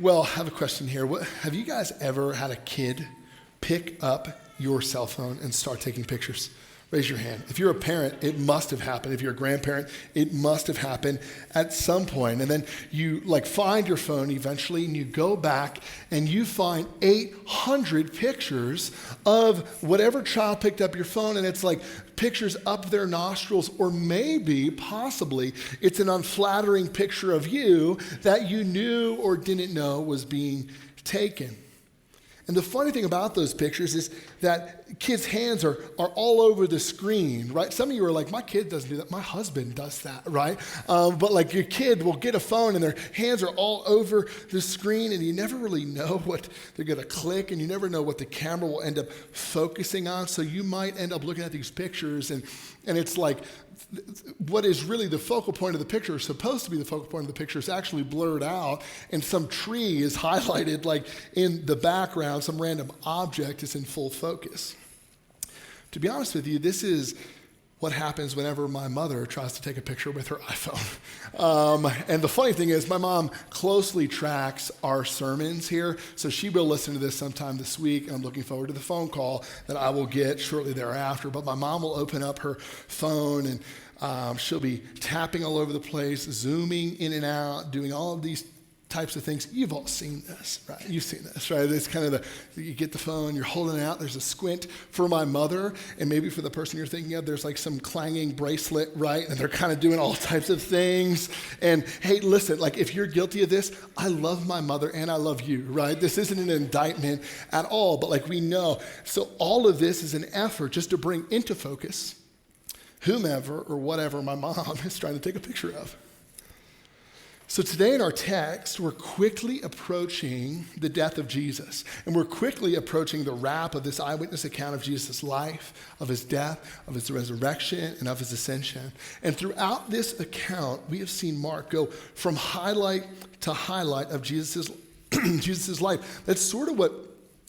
Well, I have a question here. Have you guys ever had a kid pick up your cell phone and start taking pictures? Raise your hand. If you're a parent, it must have happened. If you're a grandparent, it must have happened at some point. And then you find your phone eventually and you go back and you find 800 pictures of whatever child picked up your phone, and it's like pictures up their nostrils, or maybe, possibly, it's an unflattering picture of you that you knew or didn't know was being taken. And the funny thing about those pictures is that kids' hands are all over the screen, right? Some of you are like, my kid doesn't do that. My husband does that, right? But your kid will get a phone and their hands are all over the screen, and you never really know what they're going to click, and you never know what the camera will end up focusing on. So you might end up looking at these pictures, and it's like, what is really the focal point of the picture, or supposed to be the focal point of the picture, is actually blurred out, and some tree is highlighted in the background, some random object is in full focus. To be honest with you, this is what happens whenever my mother tries to take a picture with her iPhone. And the funny thing is, my mom closely tracks our sermons here, so she will listen to this sometime this week, and I'm looking forward to the phone call that I will get shortly thereafter. But my mom will open up her phone, and she'll be tapping all over the place, zooming in and out, doing all of these types of things. You've all seen this, right? You've seen this, right? It's kind of you get the phone, you're holding it out, there's a squint. For my mother, and maybe for the person you're thinking of, there's some clanging bracelet, right? And they're kind of doing all types of things. And hey, listen, if you're guilty of this, I love my mother and I love you, right? This isn't an indictment at all, but we know. So all of this is an effort just to bring into focus whomever or whatever my mom is trying to take a picture of. So today in our text, we're quickly approaching the death of Jesus, and we're quickly approaching the wrap of this eyewitness account of Jesus' life, of his death, of his resurrection, and of his ascension. And throughout this account, we have seen Mark go from highlight to highlight of Jesus' life. That's sort of what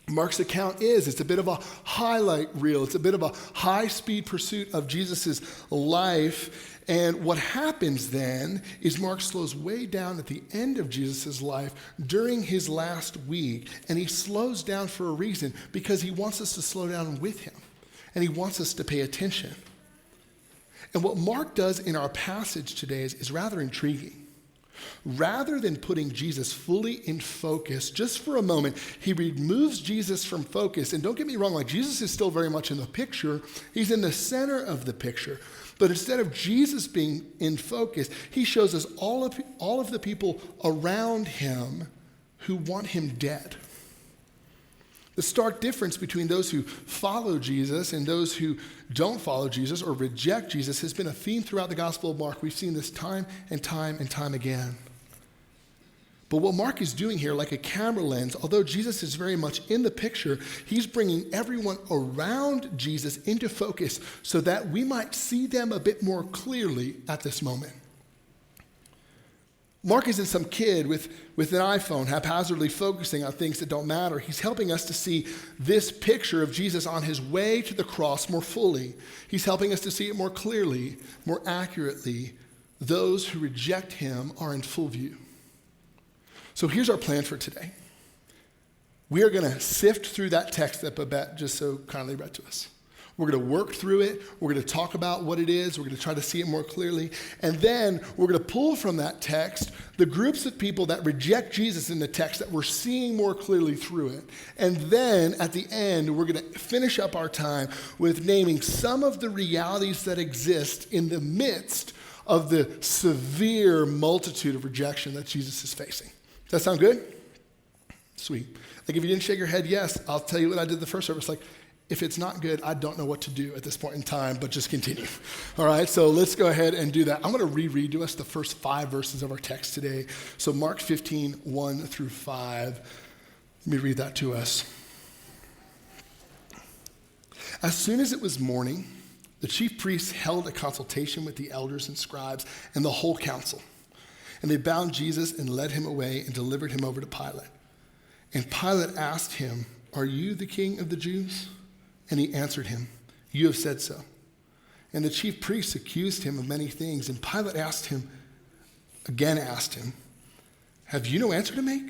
Mark's account is. It's a bit of a highlight reel. It's a bit of a high-speed pursuit of Jesus' life. And what happens then is Mark slows way down at the end of Jesus' life during his last week. And he slows down for a reason, because he wants us to slow down with him. And he wants us to pay attention. And what Mark does in our passage today is rather intriguing. Rather than putting Jesus fully in focus, just for a moment, he removes Jesus from focus. And don't get me wrong, Jesus is still very much in the picture. He's in the center of the picture. But instead of Jesus being in focus, he shows us all of the people around him who want him dead. The stark difference between those who follow Jesus and those who don't follow Jesus or reject Jesus has been a theme throughout the Gospel of Mark. We've seen this time and time and time again. But what Mark is doing here, like a camera lens, although Jesus is very much in the picture, he's bringing everyone around Jesus into focus so that we might see them a bit more clearly at this moment. Mark isn't some kid with an iPhone haphazardly focusing on things that don't matter. He's helping us to see this picture of Jesus on his way to the cross more fully. He's helping us to see it more clearly, more accurately. Those who reject him are in full view. So here's our plan for today. We are going to sift through that text that Babette just so kindly read to us. We're going to work through it. We're going to talk about what it is. We're going to try to see it more clearly. And then we're going to pull from that text the groups of people that reject Jesus in the text that we're seeing more clearly through it. And then at the end, we're going to finish up our time with naming some of the realities that exist in the midst of the severe multitude of rejection that Jesus is facing. Does that sound good? Sweet. If you didn't shake your head yes, I'll tell you what I did the first service. If it's not good, I don't know what to do at this point in time, but just continue. All right, so let's go ahead and do that. I'm going to reread to us the first 5 verses of our text today. So Mark 15, 1 through 5. Let me read that to us. As soon as it was morning, the chief priests held a consultation with the elders and scribes and the whole council. And they bound Jesus and led him away and delivered him over to Pilate. And Pilate asked him, "Are you the king of the Jews?" And he answered him, "You have said so." And the chief priests accused him of many things. And Pilate asked him, "Have you no answer to make?"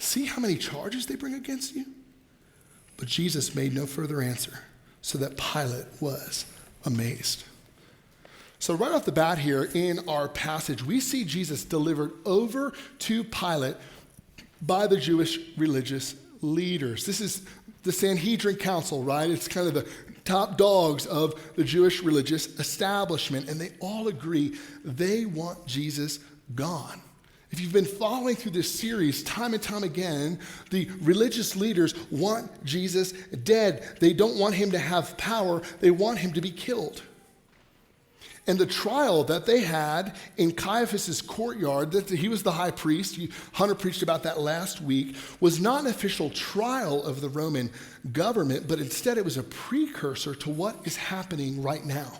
See how many charges they bring against you? But Jesus made no further answer, so that Pilate was amazed. So right off the bat here in our passage, we see Jesus delivered over to Pilate by the Jewish religious leaders. This is the Sanhedrin Council, right? It's kind of the top dogs of the Jewish religious establishment, and they all agree they want Jesus gone. If you've been following through this series time and time again, the religious leaders want Jesus dead. They don't want him to have power. They want him to be killed. And the trial that they had in Caiaphas' courtyard, that he was the high priest, Hunter preached about that last week, was not an official trial of the Roman government, but instead it was a precursor to what is happening right now.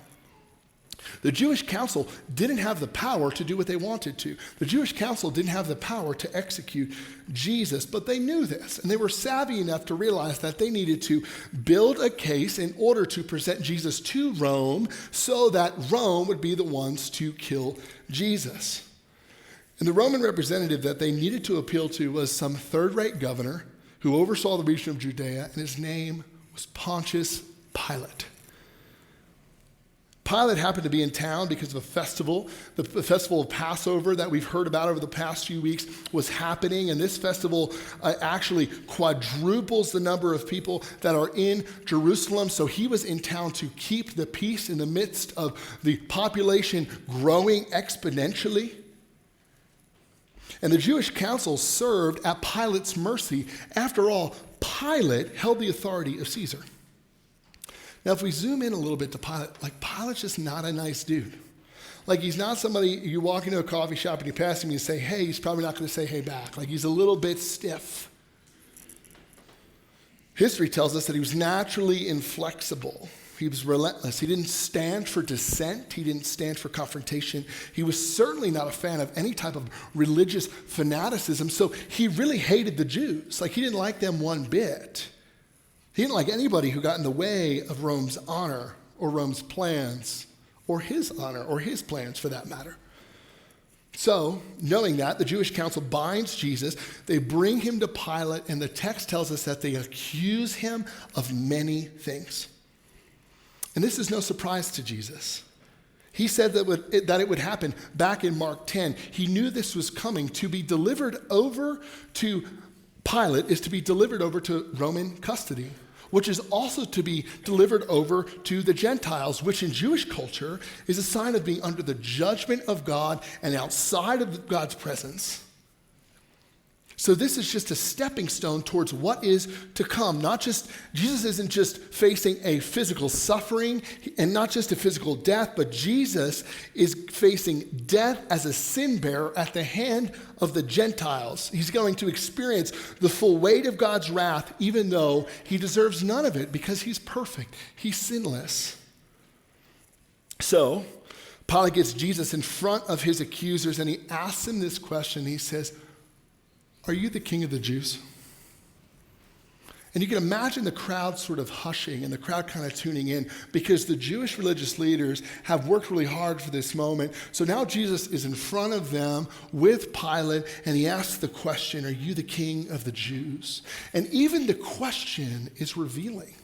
The Jewish council didn't have the power to do what they wanted to. The Jewish council didn't have the power to execute Jesus, but they knew this, and they were savvy enough to realize that they needed to build a case in order to present Jesus to Rome so that Rome would be the ones to kill Jesus. And the Roman representative that they needed to appeal to was some third-rate governor who oversaw the region of Judea, and his name was Pontius Pilate. Pilate happened to be in town because of a festival. The festival of Passover that we've heard about over the past few weeks was happening, and this festival actually quadruples the number of people that are in Jerusalem. So he was in town to keep the peace in the midst of the population growing exponentially. And the Jewish council served at Pilate's mercy. After all, Pilate held the authority of Caesar. Now, if we zoom in a little bit to Pilate, Pilate's just not a nice dude. He's not somebody, you walk into a coffee shop and you pass him and you say, hey, he's probably not going to say hey back. He's a little bit stiff. History tells us that he was naturally inflexible. He was relentless. He didn't stand for dissent. He didn't stand for confrontation. He was certainly not a fan of any type of religious fanaticism, so he really hated the Jews. He didn't like them one bit. He didn't like anybody who got in the way of Rome's honor or Rome's plans or his honor or his plans for that matter. So, knowing that, the Jewish council binds Jesus. They bring him to Pilate, and the text tells us that they accuse him of many things. And this is no surprise to Jesus. He said that it would happen back in Mark 10. He knew this was coming. To be delivered over to Pilate is to be delivered over to Roman custody, which is also to be delivered over to the Gentiles, which in Jewish culture is a sign of being under the judgment of God and outside of God's presence. So this is just a stepping stone towards what is to come. Jesus isn't just facing a physical suffering and not just a physical death, but Jesus is facing death as a sin bearer at the hand of the Gentiles. He's going to experience the full weight of God's wrath, even though he deserves none of it because he's perfect. He's sinless. So Pilate gets Jesus in front of his accusers and he asks him this question. He says, "Are you the king of the Jews?" And you can imagine the crowd sort of hushing and the crowd kind of tuning in because the Jewish religious leaders have worked really hard for this moment. So now Jesus is in front of them with Pilate and he asks the question, "Are you the king of the Jews?" And even the question is revealing.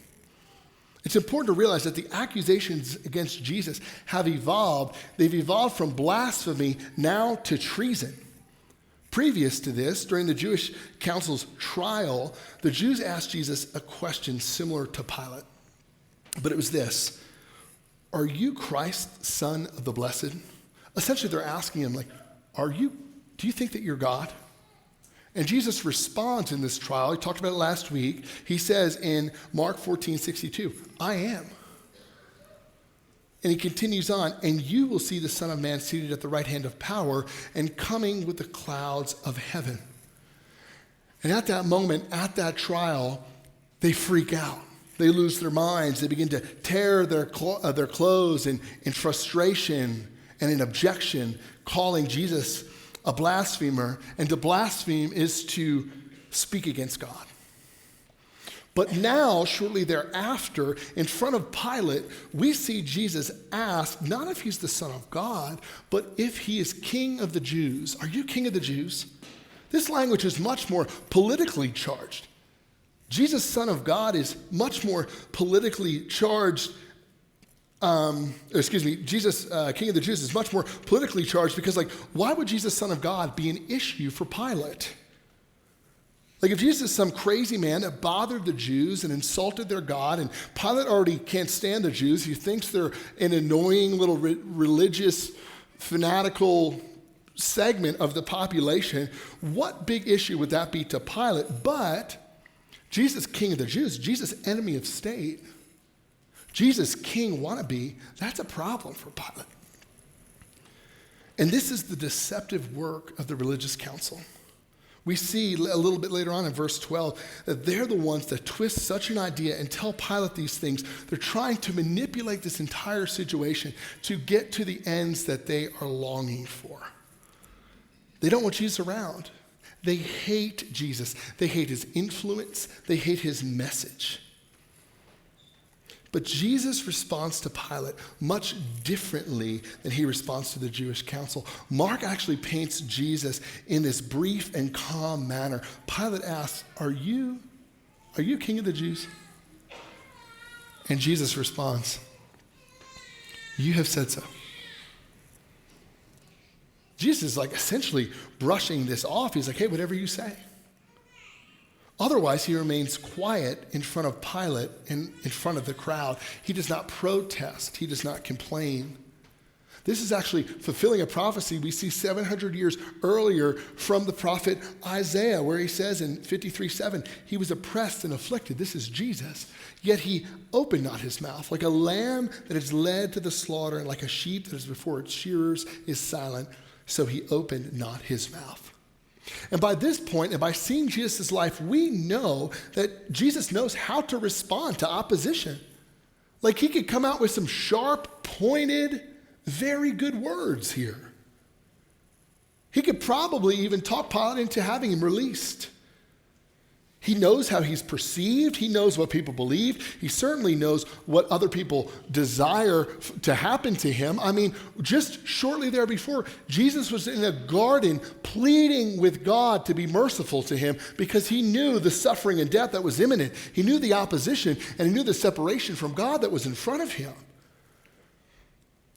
It's important to realize that the accusations against Jesus have evolved. They've evolved from blasphemy now to treason. Previous to this, during the Jewish council's trial, the Jews asked Jesus a question similar to Pilate. But it was this: "Are you Christ, Son of the Blessed?" Essentially, they're asking him, do you think that you're God? And Jesus responds in this trial. He talked about it last week. He says in Mark 14:62, "I am." And he continues on, "And you will see the Son of Man seated at the right hand of power and coming with the clouds of heaven." And at that moment, at that trial, they freak out. They lose their minds. They begin to tear their clothes in frustration and in objection, calling Jesus a blasphemer. And to blaspheme is to speak against God. But now, shortly thereafter, in front of Pilate, we see Jesus ask not if he's the Son of God, but if he is King of the Jews. "Are you King of the Jews?" This language is much more politically charged. Jesus, Son of God, is much more politically charged. Jesus, King of the Jews, is much more politically charged because, why would Jesus, Son of God, be an issue for Pilate? If Jesus is some crazy man that bothered the Jews and insulted their God, and Pilate already can't stand the Jews, he thinks they're an annoying little religious, fanatical segment of the population, what big issue would that be to Pilate? But Jesus, King of the Jews, Jesus, enemy of state, Jesus, king wannabe, that's a problem for Pilate. And this is the deceptive work of the religious council. We see a little bit later on in verse 12 that they're the ones that twist such an idea and tell Pilate these things. They're trying to manipulate this entire situation to get to the ends that they are longing for. They don't want Jesus around. They hate Jesus. They hate his influence. They hate his message. But Jesus responds to Pilate much differently than he responds to the Jewish council. Mark actually paints Jesus in this brief and calm manner. Pilate asks, Are you king of the Jews? And Jesus responds, You have said so. Jesus is essentially brushing this off. He's like, hey, whatever you say. Otherwise, he remains quiet in front of Pilate and in front of the crowd. He does not protest. He does not complain. This is actually fulfilling a prophecy we see 700 years earlier from the prophet Isaiah, where he says in 53:7, he was oppressed and afflicted. This is Jesus. Yet he opened not his mouth. Like a lamb that is led to the slaughter, and like a sheep that is before its shearers is silent, so he opened not his mouth. And by this point, and by seeing Jesus' life, we know that Jesus knows how to respond to opposition. He could come out with some sharp, pointed, very good words here. He could probably even talk Pilate into having him released. He knows how he's perceived. He knows what people believe. He certainly knows what other people desire to happen to him. Just shortly there before, Jesus was in a garden pleading with God to be merciful to him because he knew the suffering and death that was imminent. He knew the opposition, and he knew the separation from God that was in front of him.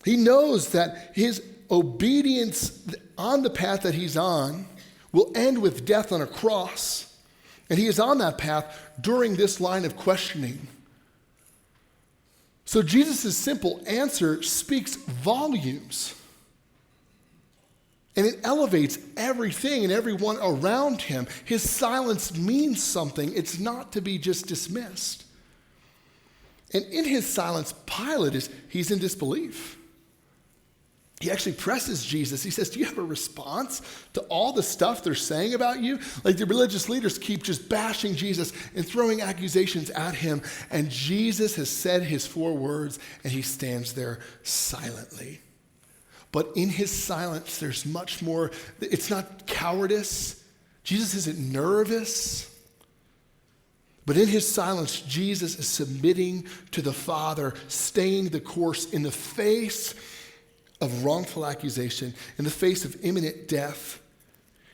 He knows that his obedience on the path that he's on will end with death on a cross. And he is on that path during this line of questioning. So Jesus' simple answer speaks volumes. And it elevates everything and everyone around him. His silence means something. It's not to be just dismissed. And in his silence, Pilate he's in disbelief. He actually presses Jesus. He says, do you have a response to all the stuff they're saying about you? The religious leaders keep just bashing Jesus and throwing accusations at him. And Jesus has said his 4 words, and he stands there silently. But in his silence, there's much more. It's not cowardice. Jesus isn't nervous. But in his silence, Jesus is submitting to the Father, staying the course in the face of wrongful accusation, in the face of imminent death.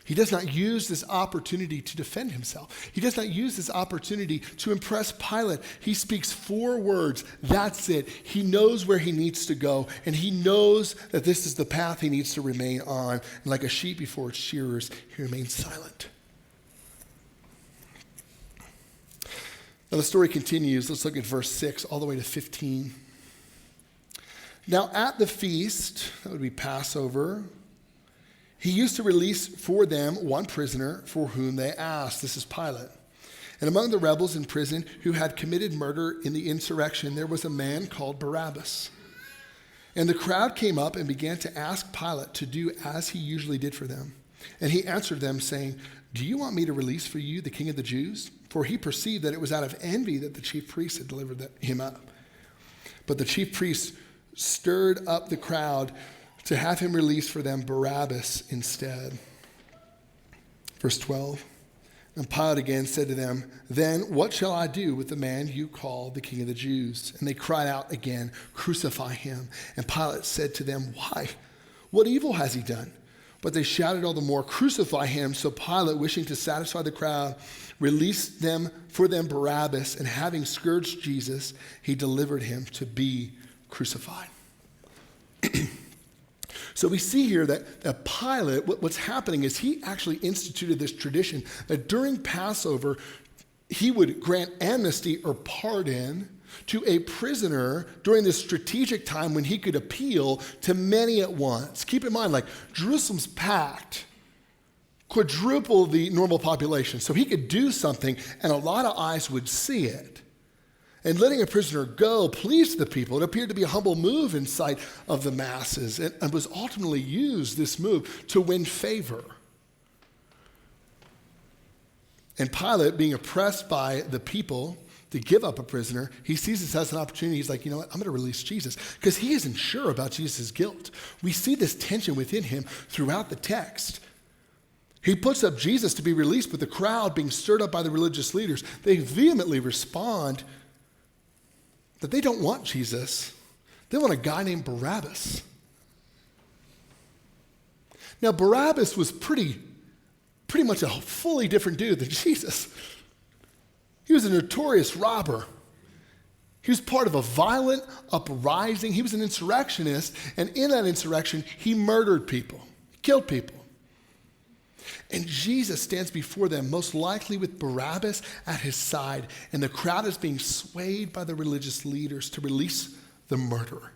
He does not use this opportunity to defend himself. He does not use this opportunity to impress Pilate. He speaks 4 words. That's it. He knows where he needs to go, and he knows that this is the path he needs to remain on. And like a sheep before its shearers, he remains silent. Now the story continues. Let's look at verse 6 all the way to 15. Now at the feast, that would be Passover, he used to release for them one prisoner for whom they asked. This is Pilate. And among the rebels in prison who had committed murder in the insurrection, there was a man called Barabbas. And the crowd came up and began to ask Pilate to do as he usually did for them. And he answered them, saying, do you want me to release for you the king of the Jews? For he perceived that it was out of envy that the chief priests had delivered him up. But the chief priests stirred up the crowd to have him release for them Barabbas instead. Verse 12, and Pilate again said to them, then what shall I do with the man you call the king of the Jews? And they cried out again, crucify him. And Pilate said to them, why? What evil has he done? But they shouted all the more, "Crucify him." So Pilate, wishing to satisfy the crowd, released for them Barabbas, and having scourged Jesus, he delivered him to be crucified. So we see here that Pilate, what's happening is he actually instituted this tradition that during Passover, he would grant amnesty or pardon to a prisoner during this strategic time when he could appeal to many at once. Keep in mind, like, Jerusalem's packed, quadruple the normal population. So he could do something and a lot of eyes would see it. And letting a prisoner go pleased the people. It appeared to be a humble move in sight of the masses and was ultimately used, this move, to win favor. And Pilate, being oppressed by the people to give up a prisoner, he sees this as an opportunity. He's like, you know what, I'm going to release Jesus, because he isn't sure about Jesus' guilt. We see this tension within him throughout the text. He puts up Jesus to be released, but the crowd, being stirred up by the religious leaders, they vehemently respond that they don't want Jesus. They want a guy named Barabbas. Now, Barabbas was pretty much a fully different dude than Jesus. He was a notorious robber. He was part of a violent uprising. He was an insurrectionist, and in that insurrection, he murdered people, killed people. And Jesus stands before them, most likely with Barabbas at his side, and the crowd is being swayed by the religious leaders to release the murderer.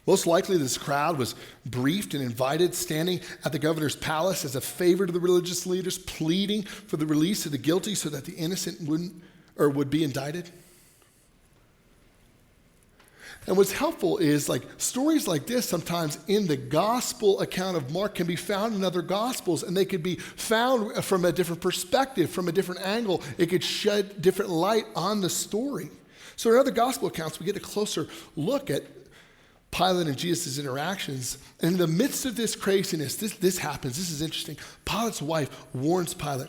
Most likely this crowd was briefed and invited, standing at the governor's palace as a favor to the religious leaders, pleading for the release of the guilty so that the innocent would be indicted. And what's helpful is, like, stories like this sometimes in the gospel account of Mark can be found in other gospels, and they could be found from a different perspective, from a different angle. It could shed different light on the story. So in other gospel accounts, we get a closer look at Pilate and Jesus' interactions. And in the midst of this craziness, this happens. This is interesting. Pilate's wife warns Pilate,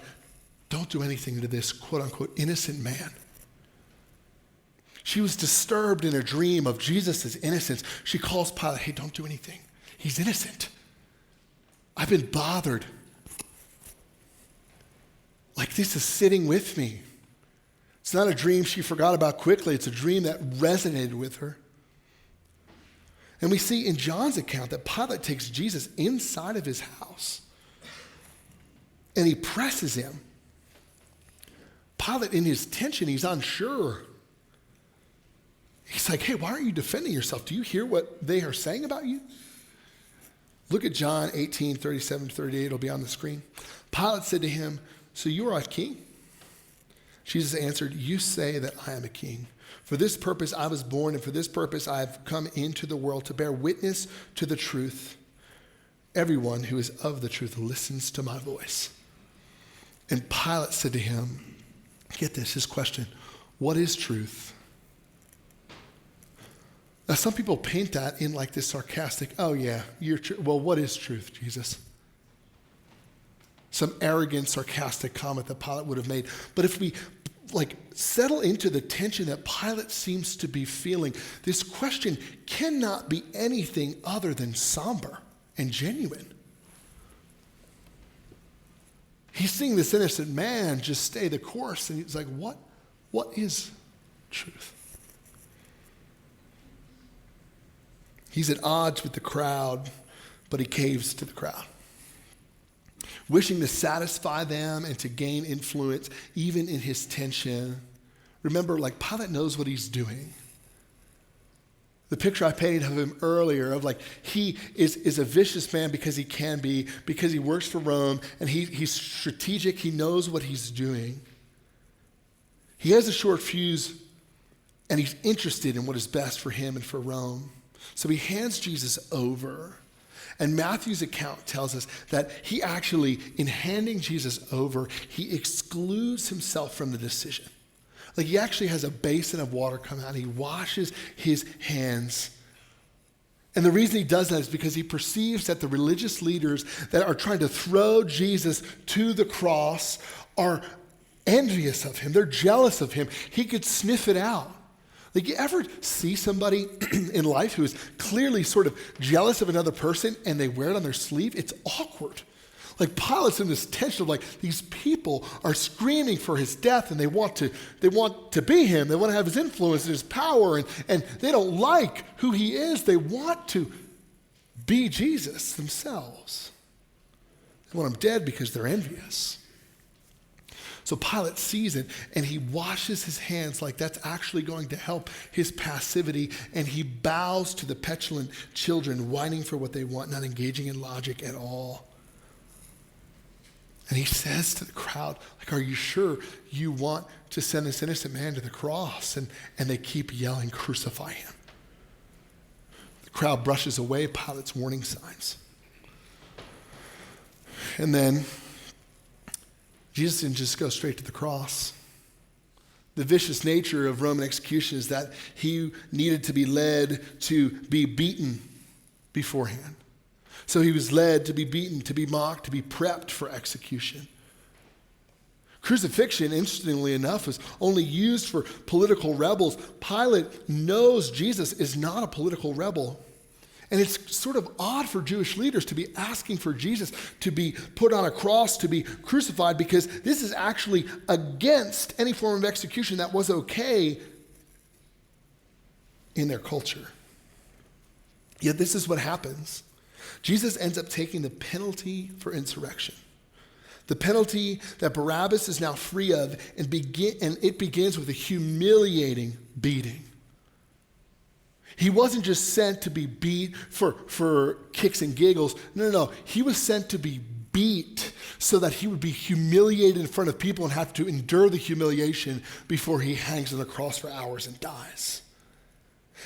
don't do anything to this quote unquote innocent man. She was disturbed in a dream of Jesus' innocence. She calls Pilate, hey, don't do anything. He's innocent. I've been bothered. Like, this is sitting with me. It's not a dream she forgot about quickly. It's a dream that resonated with her. And we see in John's account that Pilate takes Jesus inside of his house and he presses him. Pilate, in his tension, he's unsure. He's like, hey, why aren't you defending yourself? Do you hear what they are saying about you? Look at John 18:37-38. It'll be on the screen. Pilate said to him, so you are a king? Jesus answered, you say that I am a king. For this purpose I was born, and for this purpose I have come into the world, to bear witness to the truth. Everyone who is of the truth listens to my voice. And Pilate said to him, get this, his question, what is truth? Now, some people paint that in like this sarcastic, oh yeah, well, what is truth, Jesus? Some arrogant, sarcastic comment that Pilate would have made. But if we settle into the tension that Pilate seems to be feeling, this question cannot be anything other than somber and genuine. He's seeing this innocent man just stay the course, and he's like, what is truth? He's at odds with the crowd, but he caves to the crowd, wishing to satisfy them and to gain influence even in his tension. Remember, like, Pilate knows what he's doing. The picture I painted of him earlier of, like, he is a vicious man because he can be, because he works for Rome, and he's strategic. He knows what he's doing. He has a short fuse, and he's interested in what is best for him and for Rome. So he hands Jesus over. And Matthew's account tells us that he actually, in handing Jesus over, he excludes himself from the decision. Like, he actually has a basin of water come out. He washes his hands. And the reason he does that is because he perceives that the religious leaders that are trying to throw Jesus to the cross are envious of him. They're jealous of him. He could sniff it out. Like, you ever see somebody in life who is clearly sort of jealous of another person and they wear it on their sleeve? It's awkward. Like, Pilate's in this tension of like, these people are screaming for his death and they want to be him. They want to have his influence and his power, and they don't like who he is. They want to be Jesus themselves. They want him dead because they're envious. So Pilate sees it, and he washes his hands like that's actually going to help his passivity, and he bows to the petulant children, whining for what they want, not engaging in logic at all. And he says to the crowd, like, are you sure you want to send this innocent man to the cross? And they keep yelling, crucify him. The crowd brushes away Pilate's warning signs. And then Jesus didn't just go straight to the cross. The vicious nature of Roman execution is that he needed to be led to be beaten beforehand. So he was led to be beaten, to be mocked, to be prepped for execution. Crucifixion, interestingly enough, was only used for political rebels. Pilate knows Jesus is not a political rebel. And it's sort of odd for Jewish leaders to be asking for Jesus to be put on a cross, to be crucified, because this is actually against any form of execution that was okay in their culture. Yet this is what happens. Jesus ends up taking the penalty for insurrection. The penalty that Barabbas is now free of, and it begins with a humiliating beating. He wasn't just sent to be beat for kicks and giggles. No. He was sent to be beat so that he would be humiliated in front of people and have to endure the humiliation before he hangs on the cross for hours and dies.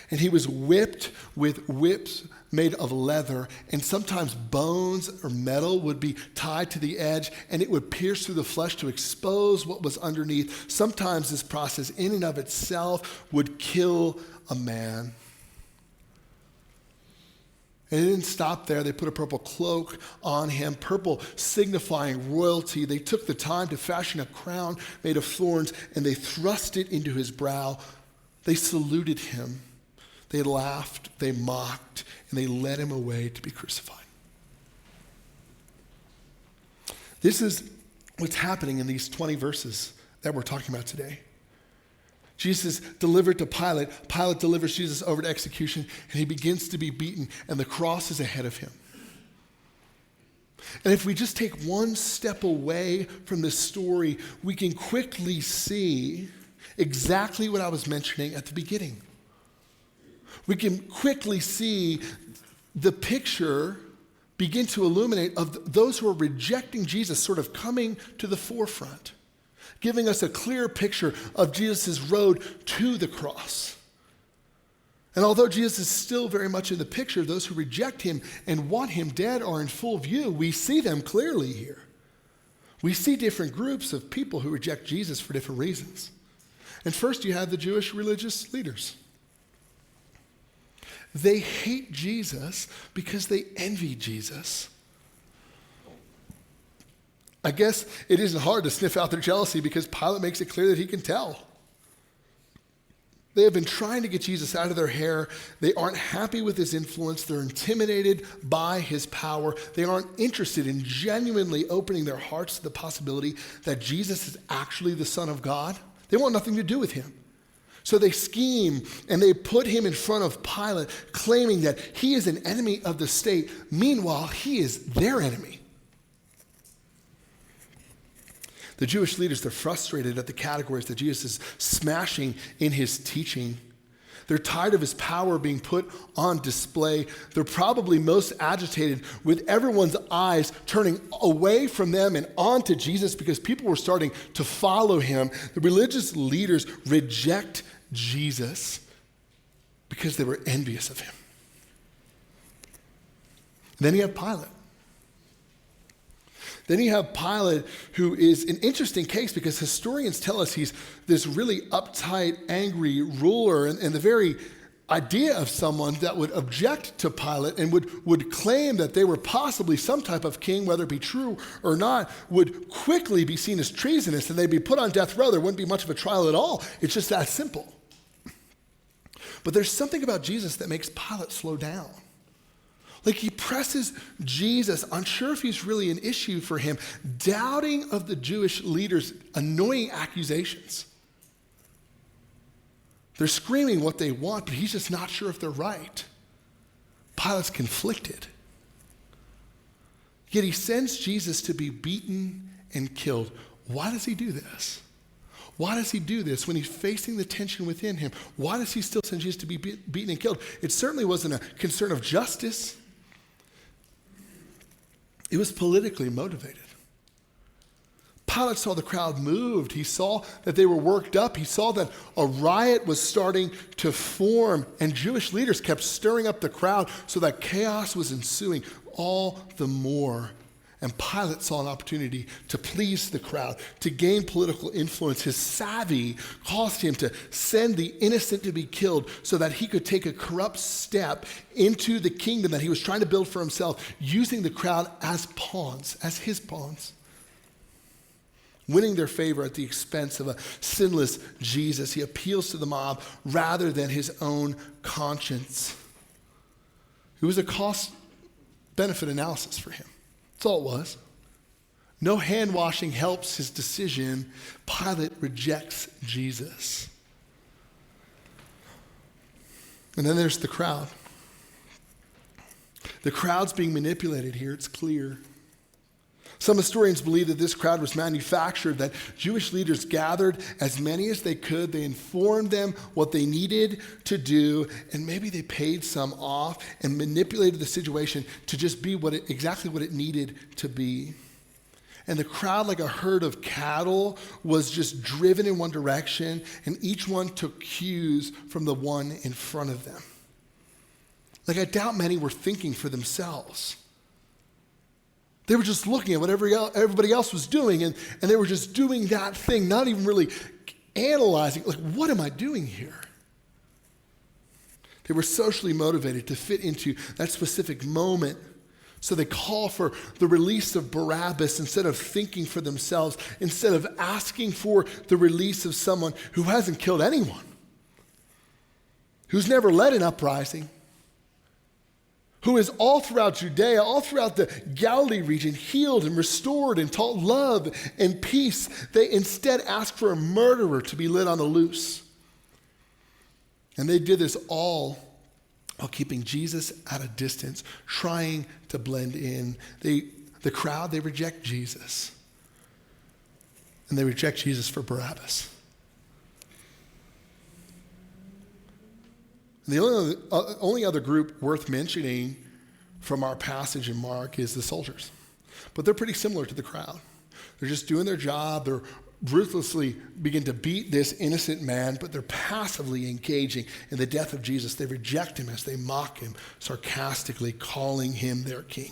And he was whipped with whips made of leather, and sometimes bones or metal would be tied to the edge, and it would pierce through the flesh to expose what was underneath. Sometimes this process in and of itself would kill a man. And it didn't stop there. They put a purple cloak on him, purple signifying royalty. They took the time to fashion a crown made of thorns, and they thrust it into his brow. They saluted him. They laughed, they mocked, and they led him away to be crucified. This is what's happening in these 20 verses that we're talking about today. Jesus is delivered to Pilate. Pilate delivers Jesus over to execution, and he begins to be beaten, and the cross is ahead of him. And if we just take one step away from this story, we can quickly see exactly what I was mentioning at the beginning. We can quickly see the picture begin to illuminate of those who are rejecting Jesus sort of coming to the forefront, giving us a clear picture of Jesus' road to the cross. And although Jesus is still very much in the picture, those who reject him and want him dead are in full view. We see them clearly here. We see different groups of people who reject Jesus for different reasons. And first you have the Jewish religious leaders. They hate Jesus because they envy Jesus. I guess it isn't hard to sniff out their jealousy because Pilate makes it clear that he can tell. They have been trying to get Jesus out of their hair. They aren't happy with his influence. They're intimidated by his power. They aren't interested in genuinely opening their hearts to the possibility that Jesus is actually the Son of God. They want nothing to do with him. So they scheme and they put him in front of Pilate, claiming that he is an enemy of the state. Meanwhile, he is their enemy. The Jewish leaders, they're frustrated at the categories that Jesus is smashing in his teaching. They're tired of his power being put on display. They're probably most agitated with everyone's eyes turning away from them and onto Jesus because people were starting to follow him. The religious leaders reject Jesus because they were envious of him. And then you have Pilate. Then you have Pilate, who is an interesting case because historians tell us he's this really uptight, angry ruler, and the very idea of someone that would object to Pilate and would claim that they were possibly some type of king, whether it be true or not, would quickly be seen as treasonous and they'd be put on death row. There wouldn't be much of a trial at all. It's just that simple. But there's something about Jesus that makes Pilate slow down. Like he presses Jesus, unsure if he's really an issue for him, doubting of the Jewish leaders' annoying accusations. They're screaming what they want, but he's just not sure if they're right. Pilate's conflicted. Yet he sends Jesus to be beaten and killed. Why does he do this? Why does he do this when he's facing the tension within him? Why does he still send Jesus to be beaten and killed? It certainly wasn't a concern of justice. It was politically motivated. Pilate saw the crowd moved. He saw that they were worked up. He saw that a riot was starting to form, and Jewish leaders kept stirring up the crowd so that chaos was ensuing all the more. And Pilate saw an opportunity to please the crowd, to gain political influence. His savvy caused him to send the innocent to be killed so that he could take a corrupt step into the kingdom that he was trying to build for himself, using the crowd as pawns, as his pawns, winning their favor at the expense of a sinless Jesus. He appeals to the mob rather than his own conscience. It was a cost-benefit analysis for him. That's all it was. No hand washing helps his decision. Pilate rejects Jesus. And then there's the crowd. The crowd's being manipulated here, it's clear. Some historians believe that this crowd was manufactured, that Jewish leaders gathered as many as they could. They informed them what they needed to do, and maybe they paid some off and manipulated the situation to just be exactly what it needed to be. And the crowd, like a herd of cattle, was just driven in one direction, and each one took cues from the one in front of them. Like, I doubt many were thinking for themselves. They were just looking at what everybody else was doing, and they were just doing that thing, not even really analyzing, like, what am I doing here? They were socially motivated to fit into that specific moment, so they call for the release of Barabbas instead of thinking for themselves, instead of asking for the release of someone who hasn't killed anyone, who's never led an uprising, who is all throughout Judea, all throughout the Galilee region, healed and restored and taught love and peace. They instead asked for a murderer to be let on the loose. And they did this all while keeping Jesus at a distance, trying to blend in. The crowd, they reject Jesus. And they reject Jesus for Barabbas. And the only other group worth mentioning from our passage in Mark is the soldiers. But they're pretty similar to the crowd. They're just doing their job. They're ruthlessly begin to beat this innocent man, but they're passively engaging in the death of Jesus. They reject him as they mock him, sarcastically calling him their king.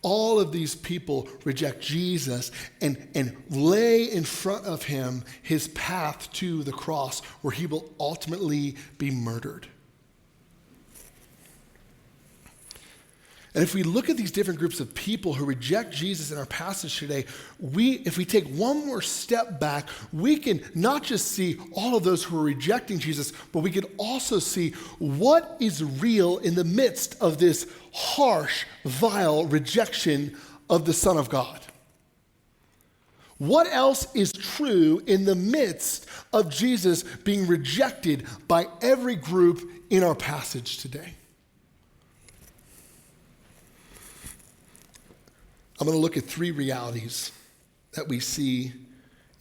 All of these people reject Jesus and lay in front of him his path to the cross where he will ultimately be murdered. And if we look at these different groups of people who reject Jesus in our passage today, if we take one more step back, we can not just see all of those who are rejecting Jesus, but we can also see what is real in the midst of this harsh, vile rejection of the Son of God. What else is true in the midst of Jesus being rejected by every group in our passage today? I'm going to look at three realities that we see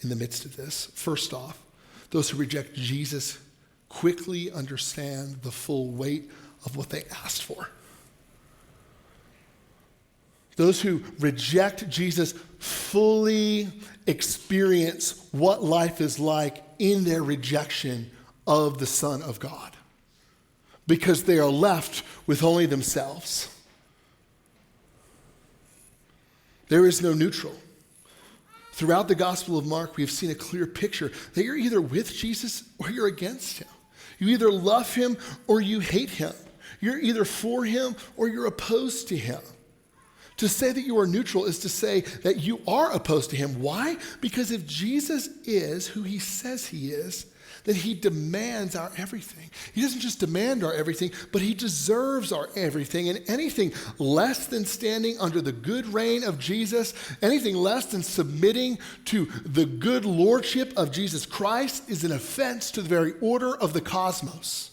in the midst of this. First off, those who reject Jesus quickly understand the full weight of what they asked for. Those who reject Jesus fully experience what life is like in their rejection of the Son of God, because they are left with only themselves. There is no neutral. Throughout the Gospel of Mark, we have seen a clear picture that you're either with Jesus or you're against him. You either love him or you hate him. You're either for him or you're opposed to him. To say that you are neutral is to say that you are opposed to him. Why? Because if Jesus is who he says he is, then he demands our everything. He doesn't just demand our everything, but he deserves our everything. And anything less than standing under the good reign of Jesus, anything less than submitting to the good lordship of Jesus Christ is an offense to the very order of the cosmos.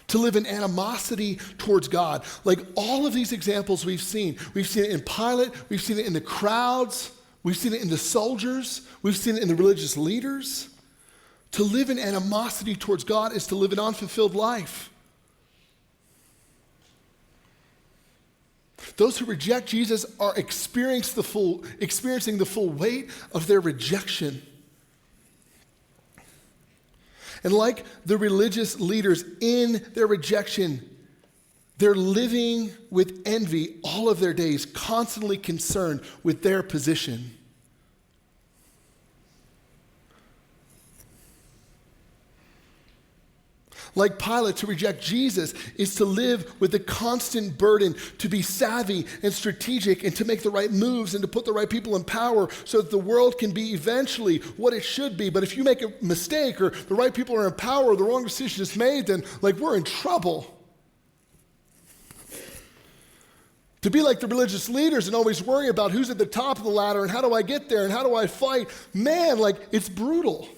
To live in animosity towards God. Like all of these examples we've seen it in Pilate, we've seen it in the crowds, we've seen it in the soldiers, we've seen it in the religious leaders. To live in animosity towards God is to live an unfulfilled life. Those who reject Jesus are experiencing the full weight of their rejection. And like the religious leaders in their rejection, they're living with envy all of their days, constantly concerned with their position. Like Pilate, to reject Jesus is to live with a constant burden to be savvy and strategic and to make the right moves and to put the right people in power so that the world can be eventually what it should be. But if you make a mistake or the right people are in power or the wrong decision is made, then we're in trouble. To be like the religious leaders and always worry about who's at the top of the ladder and how do I get there and how do I fight, man, it's brutal.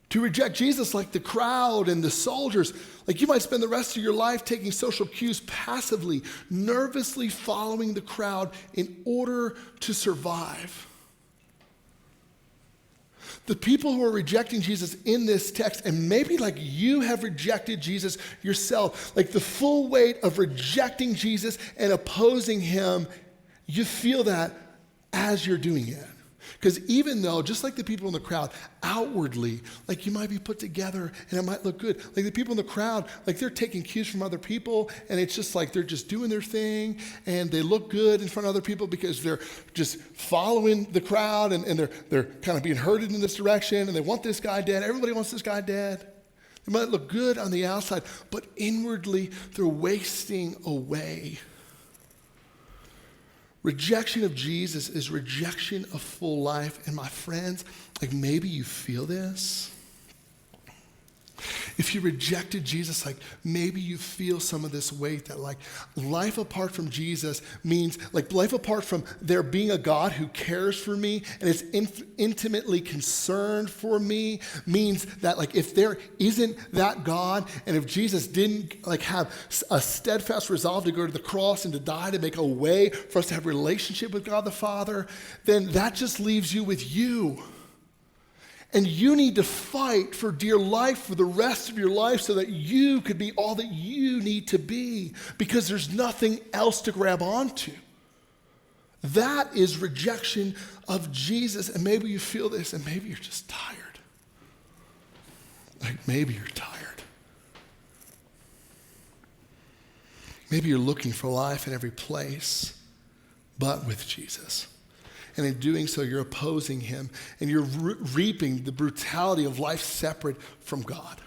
To reject Jesus like the crowd and the soldiers, you might spend the rest of your life taking social cues passively, nervously following the crowd in order to survive. The people who are rejecting Jesus in this text, and maybe you have rejected Jesus yourself, the full weight of rejecting Jesus and opposing him, you feel that as you're doing it. Because even though, just like the people in the crowd, outwardly, you might be put together and it might look good. The people in the crowd, they're taking cues from other people and it's just they're just doing their thing and they look good in front of other people because they're just following the crowd and they're kind of being herded in this direction and they want this guy dead. Everybody wants this guy dead. They might look good on the outside, but inwardly they're wasting away. Rejection of Jesus is rejection of full life. And my friends, maybe you feel this. If you rejected Jesus, maybe you feel some of this weight that life apart from Jesus means life apart from there being a God who cares for me and is intimately concerned for me means that if there isn't that God and if Jesus didn't have a steadfast resolve to go to the cross and to die to make a way for us to have a relationship with God the Father, then that just leaves you with you. And you need to fight for dear life for the rest of your life so that you could be all that you need to be because there's nothing else to grab onto. That is rejection of Jesus. And maybe you feel this and maybe you're just tired. Maybe you're tired. Maybe you're looking for life in every place but with Jesus. And in doing so, you're opposing him and you're reaping the brutality of life separate from God.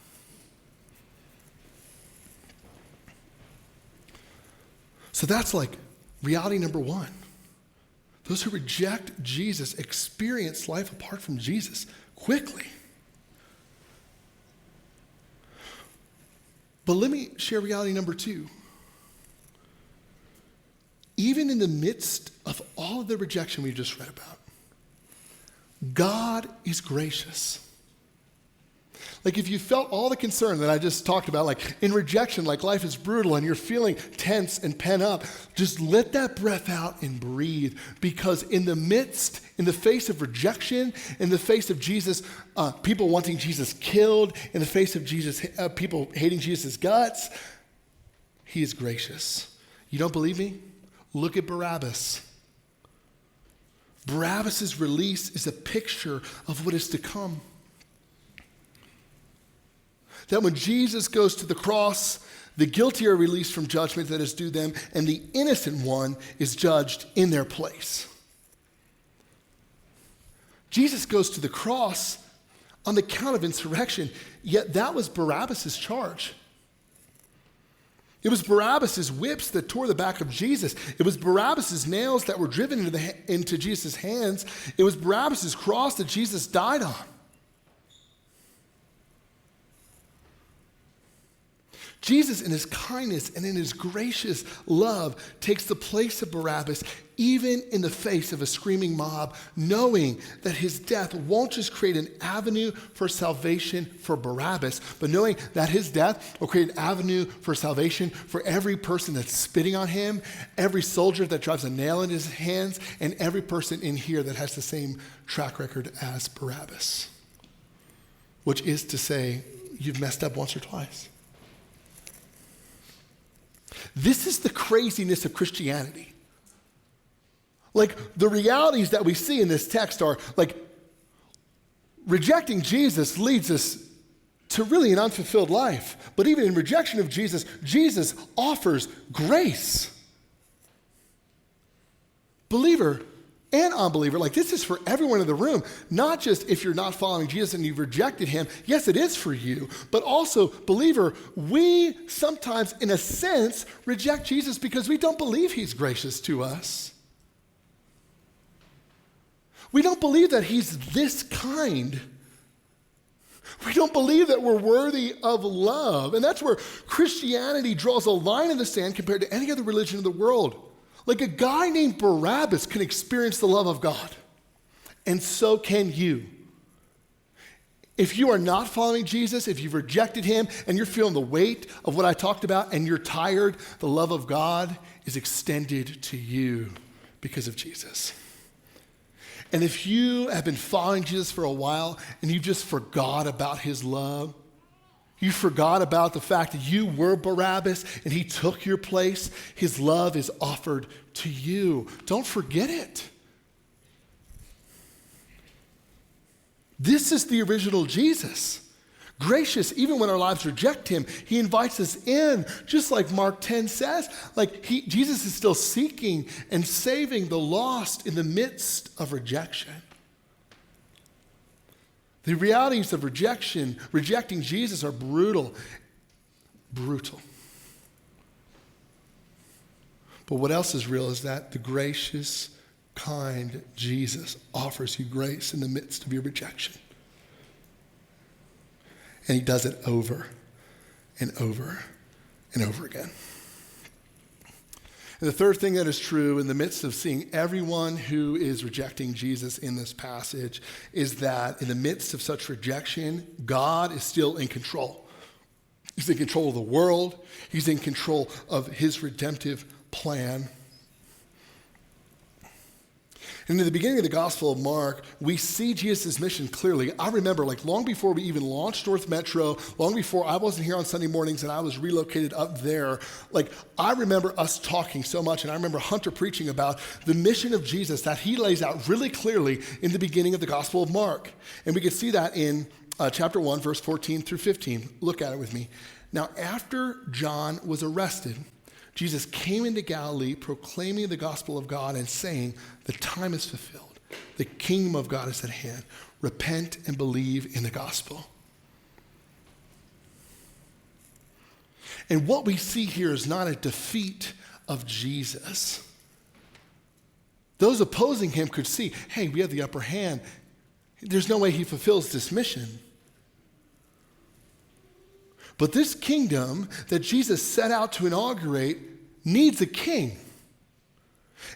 So that's reality number one. Those who reject Jesus experience life apart from Jesus quickly. But let me share reality number two. Even in the midst of all of the rejection we just read about, God is gracious. If you felt all the concern that I just talked about, in rejection, life is brutal and you're feeling tense and pent up, just let that breath out and breathe. Because in the face of rejection, in the face of Jesus, people wanting Jesus killed, in the face of Jesus, people hating Jesus' guts, he is gracious. You don't believe me? Look at Barabbas. Barabbas' release is a picture of what is to come. That when Jesus goes to the cross, the guilty are released from judgment that is due them, and the innocent one is judged in their place. Jesus goes to the cross on the count of insurrection, yet that was Barabbas' charge. It was Barabbas' whips that tore the back of Jesus. It was Barabbas' nails that were driven into Jesus' hands. It was Barabbas' cross that Jesus died on. Jesus, in his kindness and in his gracious love, takes the place of Barabbas, even in the face of a screaming mob, knowing that his death won't just create an avenue for salvation for Barabbas, but knowing that his death will create an avenue for salvation for every person that's spitting on him, every soldier that drives a nail in his hands, and every person in here that has the same track record as Barabbas. Which is to say, you've messed up once or twice. This is the craziness of Christianity. Like, the realities that we see in this text are, like, rejecting Jesus leads us to really an unfulfilled life. But even in rejection of Jesus, Jesus offers grace. Believer and unbeliever, like, this is for everyone in the room, not just if you're not following Jesus and you've rejected him. Yes, it is for you, but also, believer, we sometimes, in a sense, reject Jesus because we don't believe he's gracious to us. We don't believe that he's this kind. We don't believe that we're worthy of love. And that's where Christianity draws a line in the sand compared to any other religion in the world. Like, a guy named Barabbas can experience the love of God, and so can you. If you are not following Jesus, if you've rejected him and you're feeling the weight of what I talked about and you're tired, the love of God is extended to you because of Jesus. And if you have been following Jesus for a while and you just forgot about his love, you forgot about the fact that you were Barabbas and he took your place, his love is offered to you. Don't forget it. This is the original Jesus. Gracious, even when our lives reject him, he invites us in, just like Mark 10 says. Like, Jesus is still seeking and saving the lost in the midst of rejection. The realities of rejecting Jesus are brutal. Brutal. But what else is real is that the gracious, kind Jesus offers you grace in the midst of your rejection. And he does it over and over and over again. And the third thing that is true in the midst of seeing everyone who is rejecting Jesus in this passage is that in the midst of such rejection, God is still in control. He's in control of the world. He's in control of his redemptive plan. And in the beginning of the Gospel of Mark, we see Jesus' mission clearly. I remember, like, long before we even launched North Metro, long before I wasn't here on Sunday mornings and I was relocated up there, like, I remember us talking so much, and I remember Hunter preaching about the mission of Jesus that he lays out really clearly in the beginning of the Gospel of Mark. And we can see that in chapter 1, verse 14 through 15. Look at it with me. Now, after John was arrested, Jesus came into Galilee proclaiming the gospel of God and saying, the time is fulfilled. The kingdom of God is at hand. Repent and believe in the gospel. And what we see here is not a defeat of Jesus. Those opposing him could see, hey, we have the upper hand. There's no way he fulfills this mission. But this kingdom that Jesus set out to inaugurate needs a king.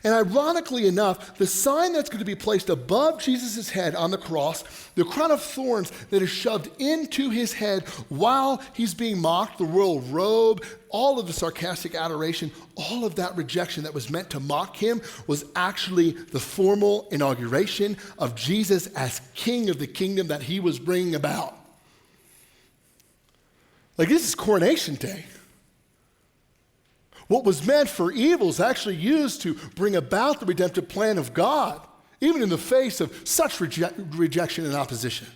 And ironically enough, the sign that's going to be placed above Jesus' head on the cross, the crown of thorns that is shoved into his head while he's being mocked, the royal robe, all of the sarcastic adoration, all of that rejection that was meant to mock him was actually the formal inauguration of Jesus as king of the kingdom that he was bringing about. Like, this is coronation day. What was meant for evil is actually used to bring about the redemptive plan of God, even in the face of such rejection and opposition.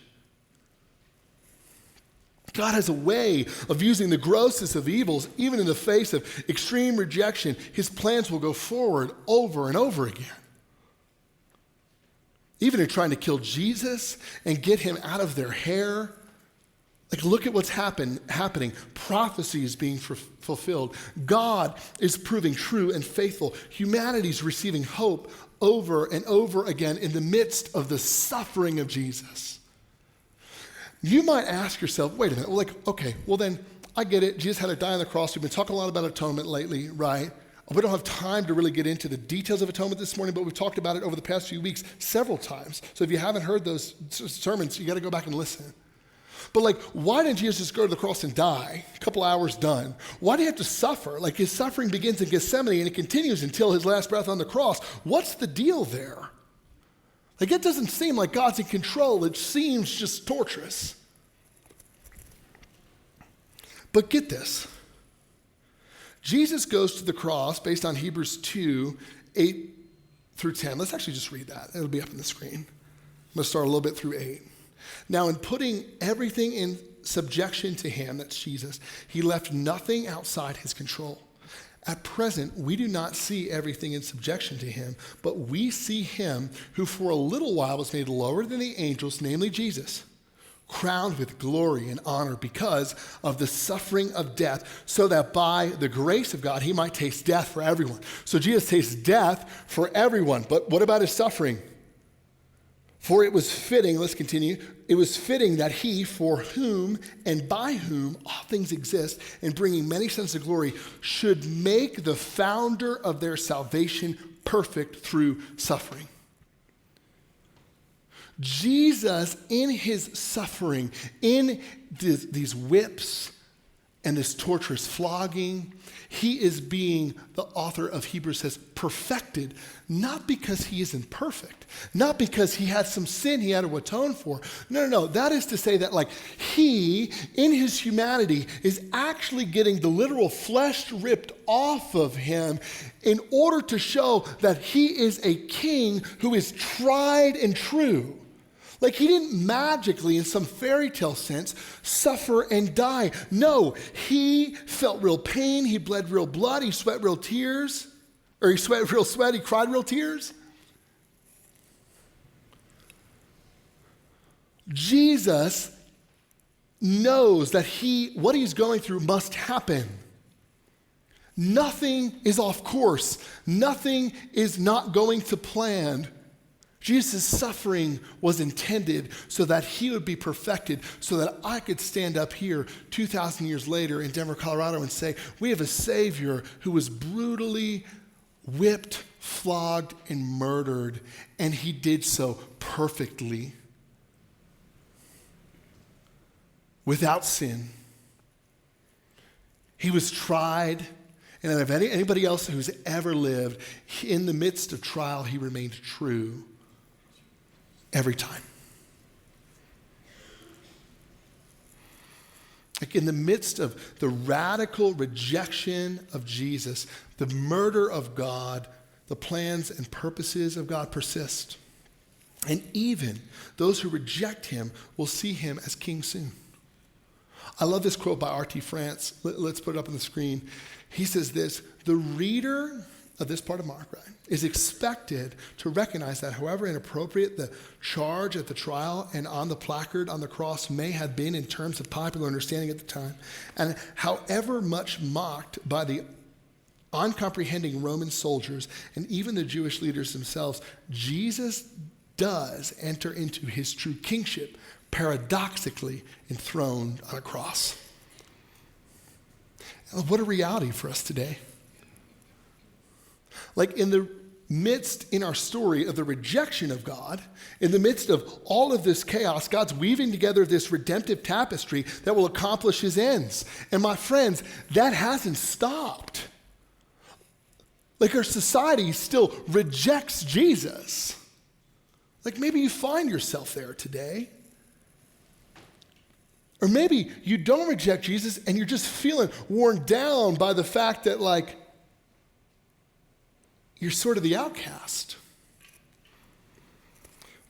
God has a way of using the grossest of evils, even in the face of extreme rejection. His plans will go forward over and over again. Even in trying to kill Jesus and get him out of their hair, Like, look at what's happening. Prophecy is being fulfilled. God is proving true and faithful. Humanity's receiving hope over and over again in the midst of the suffering of Jesus. You might ask yourself, wait a minute, okay, well then, I get it. Jesus had to die on the cross. We've been talking a lot about atonement lately, right? We don't have time to really get into the details of atonement this morning, but we've talked about it over the past few weeks several times. So if you haven't heard those sermons, you got to go back and listen. But why didn't Jesus just go to the cross and die? A couple hours done. Why do you have to suffer? His suffering begins in Gethsemane and it continues until his last breath on the cross. What's the deal there? It doesn't seem like God's in control. It seems just torturous. But get this. Jesus goes to the cross based on Hebrews 2, 8 through 10. Let's actually just read that. It'll be up on the screen. I'm going to start a little bit through 8. Now, in putting everything in subjection to him, that's Jesus, he left nothing outside his control. At present, we do not see everything in subjection to him, but we see him who for a little while was made lower than the angels, namely Jesus, crowned with glory and honor because of the suffering of death, so that by the grace of God, he might taste death for everyone. So Jesus tastes death for everyone. But what about his suffering? For it was fitting, let's continue, it was fitting that he, for whom and by whom all things exist, and bringing many sons to glory, should make the founder of their salvation perfect through suffering. Jesus, in his suffering, in these whips and this torturous flogging, he is being, the author of Hebrews says, perfected, not because he isn't perfect, not because he had some sin he had to atone for. No. That is to say that he, in his humanity, is actually getting the literal flesh ripped off of him in order to show that he is a king who is tried and true. He didn't magically, in some fairy tale sense, suffer and die. No, he felt real pain, he bled real blood, he sweat real tears, or he sweat real sweat, he cried real tears. Jesus knows that what he's going through must happen. Nothing is off course. Nothing is not going to plan. Jesus' suffering was intended so that he would be perfected, so that I could stand up here 2,000 years later in Denver, Colorado and say, we have a Savior who was brutally whipped, flogged, and murdered, and he did so perfectly, without sin. He was tried, and of anybody else who's ever lived, in the midst of trial, he remained true. Every time. In the midst of the radical rejection of Jesus, the murder of God, the plans and purposes of God persist. And even those who reject him will see him as king soon. I love this quote by R.T. France. Let's put it up on the screen. He says this, the reader of this part of Mark, right, is expected to recognize that however inappropriate the charge at the trial and on the placard on the cross may have been in terms of popular understanding at the time, and however much mocked by the uncomprehending Roman soldiers and even the Jewish leaders themselves, Jesus does enter into his true kingship, paradoxically enthroned on a cross. What a reality for us today. In the midst, in our story of the rejection of God, in the midst of all of this chaos, God's weaving together this redemptive tapestry that will accomplish his ends. And my friends, that hasn't stopped. Our society still rejects Jesus. Maybe you find yourself there today. Or maybe you don't reject Jesus and you're just feeling worn down by the fact that you're sort of the outcast.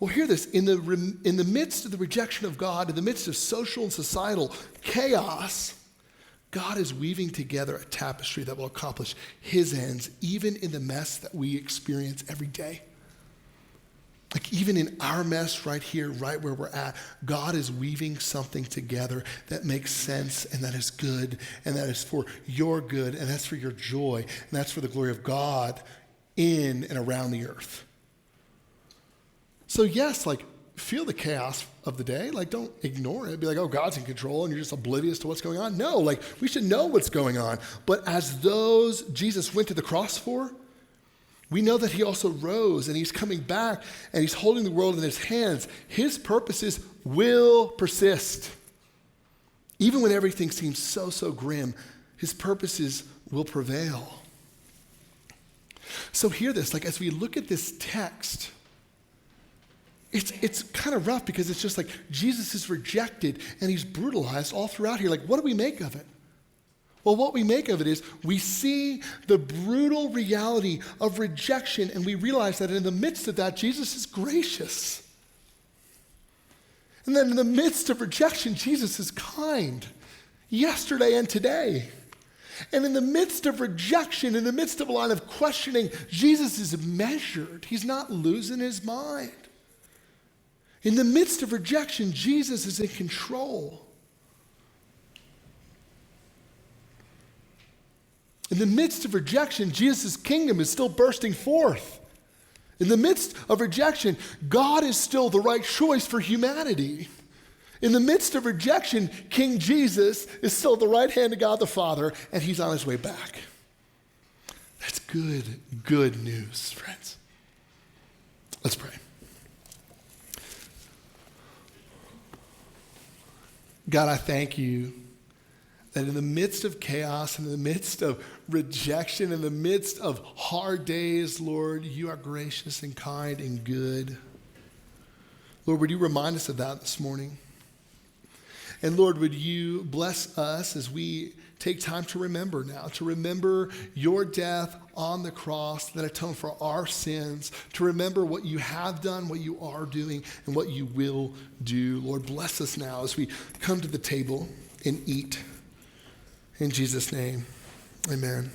Well, hear this. In the midst of the rejection of God, in the midst of social and societal chaos, God is weaving together a tapestry that will accomplish his ends, even in the mess that we experience every day. Like even in our mess right here, right where we're at, God is weaving something together that makes sense and that is good and that is for your good and that's for your joy and that's for the glory of God in and around the earth. So yes, like feel the chaos of the day. Like don't ignore it. Be like, oh, God's in control and you're just oblivious to what's going on. No, like we should know what's going on. But as those Jesus went to the cross for, we know that he also rose and he's coming back and he's holding the world in his hands. His purposes will persist. Even when everything seems so grim, his purposes will prevail. So hear this, like as we look at this text, it's kind of rough because it's just like Jesus is rejected and he's brutalized all throughout here. Like what do we make of it? Well, what we make of it is we see the brutal reality of rejection and we realize that in the midst of that, Jesus is gracious. And then in the midst of rejection, Jesus is kind, yesterday and today. And in the midst of rejection, in the midst of a line of questioning, Jesus is measured. He's not losing his mind. In the midst of rejection, Jesus is in control. In the midst of rejection, Jesus' kingdom is still bursting forth. In the midst of rejection, God is still the right choice for humanity. In the midst of rejection, King Jesus is still at the right hand of God the Father, and he's on his way back. That's good news, friends. Let's pray. God, I thank you that in the midst of chaos, in the midst of rejection, in the midst of hard days, Lord, you are gracious and kind and good. Lord, would you remind us of that this morning? And Lord, would you bless us as we take time to remember now, to remember your death on the cross that atoned for our sins, to remember what you have done, what you are doing, and what you will do. Lord, bless us now as we come to the table and eat. In Jesus' name, amen.